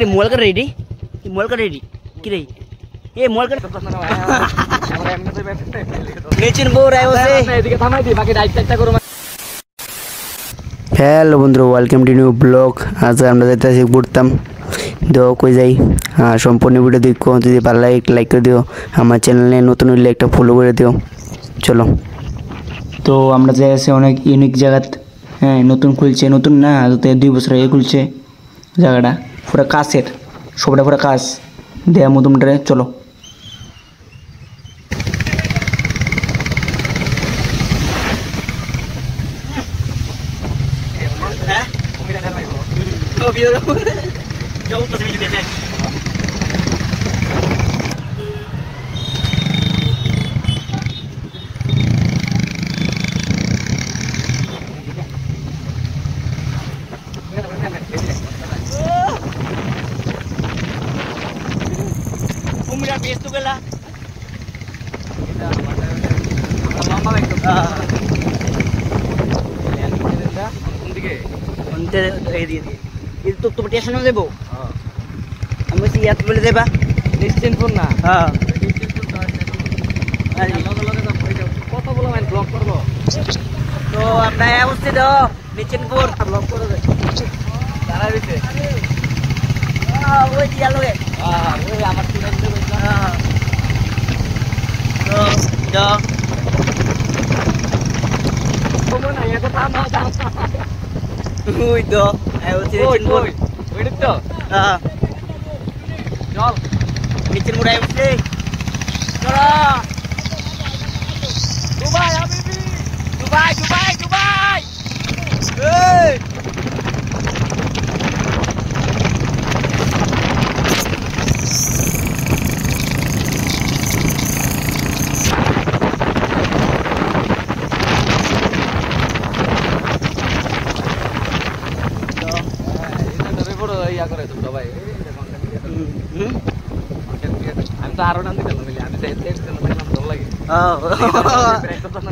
Mobile कर ready mobile कर ready कि रे ए मोबाइल कर নিচিন বউ রাইছে এদিকে থামাই দি বাকি ডাইট একটা করো হ্যালো বন্ধুরা ওয়েলকাম টু নিউ ব্লগ আজ আমরা যাইতাছি ঘুরতাম দেও কই যাই সম্পূর্ণ ভিডিও দেখো যদি ভালো লাগে লাইক করে দিও আমার চ্যানেলে নতুন হলে একটা ফলো করে দিও চলো তো আমরা যাই আছে অনেক ইউনিক জায়গাত হ্যাঁ নতুন খুলছে নতুন না তো 2 বছর আগে খুলছে জায়গাটা পুরো কাছের সবটা পুরো কাজ দেয়া মধুমটারে চলো Umur habis tu kelah. Kita lama itu. Unte itu tu petition ada bo. Amo si yat bole deba. Nischinpur na. Ha. Nischinpur ta. Ari log na bhai jao. Kotho bola man block korbo. To apna অবস্থিত Nischinpur block করে দে। তারা দিতে। ওই দিয়া লগে। ওই আমার student তো তো কোন না এটা থামা ওই তো Nischinpur ওই তো চল Nischinpur আই উঠে চলো দুবাই হাবিবি দুবাই দুবাই দুবাই এই আমি তো আরো নাম দিলাম মিলে আমি তো এতে দিলাম ভালো লাগে ব্রেক তো না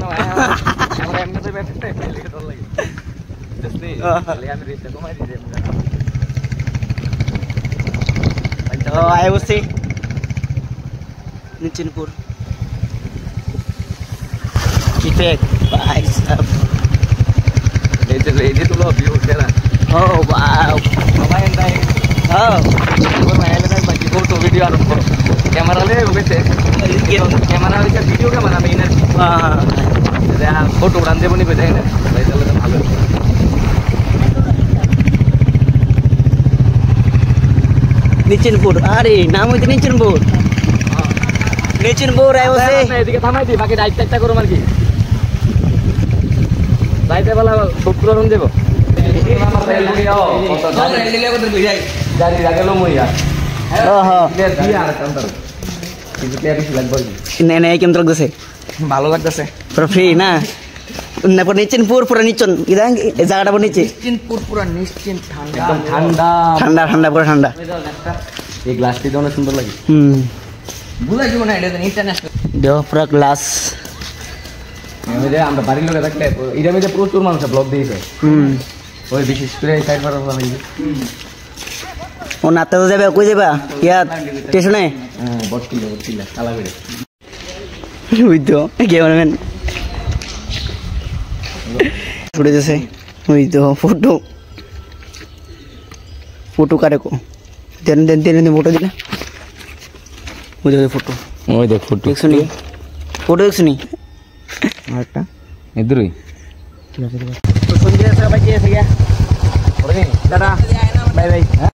আমরা এমনিতে ব্যাটে মিলে ভালো লাগে জস্তি খালি আমি রিস্ট কমাই দিই তো আই বসে Nischinpur इफेक्ट भाई साहब ये तो लो व्यू तेरा oh wow मोबाइल नहीं oh मोबाइल में बाकी फोटो वीडियो आरंभ करो कैमरा ले वैसे कैमरा वाली का वीडियो कैमरा में इनर हां हां फोटो उड़ाते बनी पे जाए ना भाई चलो तो भालो Nischinpur अरे नाम है Nischinpur हां Nischinpur है उसे এদিকে থামাই দি বাকি ডাইট একটা করো মার কি যাইতে বলা শুক্রবার দেব আমার তেল বুড়িয়াও কত জানি নিলে কত বুঝাই জানি লাগলো মইয়া ওহো দিয়া আর কাউন্টার কিন্তু কে বেশি লাগবে নে নে কেমন লাগছে ভালো লাগতেছে পুরো ফ্রি না না পর Nischinpur পুরো নিচন ইদাং এই জায়গাটা পর নিচে Nischinpur পুরো নিশ্চিন্ত ঠান্ডা একদম ঠান্ডা ঠান্ডা ঠান্ডা পুরো ঠান্ডা এই গ্লাসটি তো অনেক সুন্দর লাগে বুঝা জীবন এটা ইন্টারন্যাশনাল দেও পুরো গ্লাস এমনিতে আমরা বাড়ির লোকে থাকলে এর মধ্যে প্রচুর মানুষ ব্লগ দিয়েছে ওই বিশেষ করে এই সাইড পার হবে ও নাতে যাবে কই যাবা ইয়া স্টেশনে বটকিলা কালাবেড়ে ওই তো ক্যামেরাম্যান ফুটে যাচ্ছে ওই তো ফটো ফটো কারে কো দেন দেন দেন ফটো দিলা ওই দেখো ফটো ওই দেখ ফটো দেখছনি ফটো দেখছনি আরেকটা ইধরই ঠিক আছে তো সন্ধ্যা সবাই এসে গিয়া টাটা বাই বাই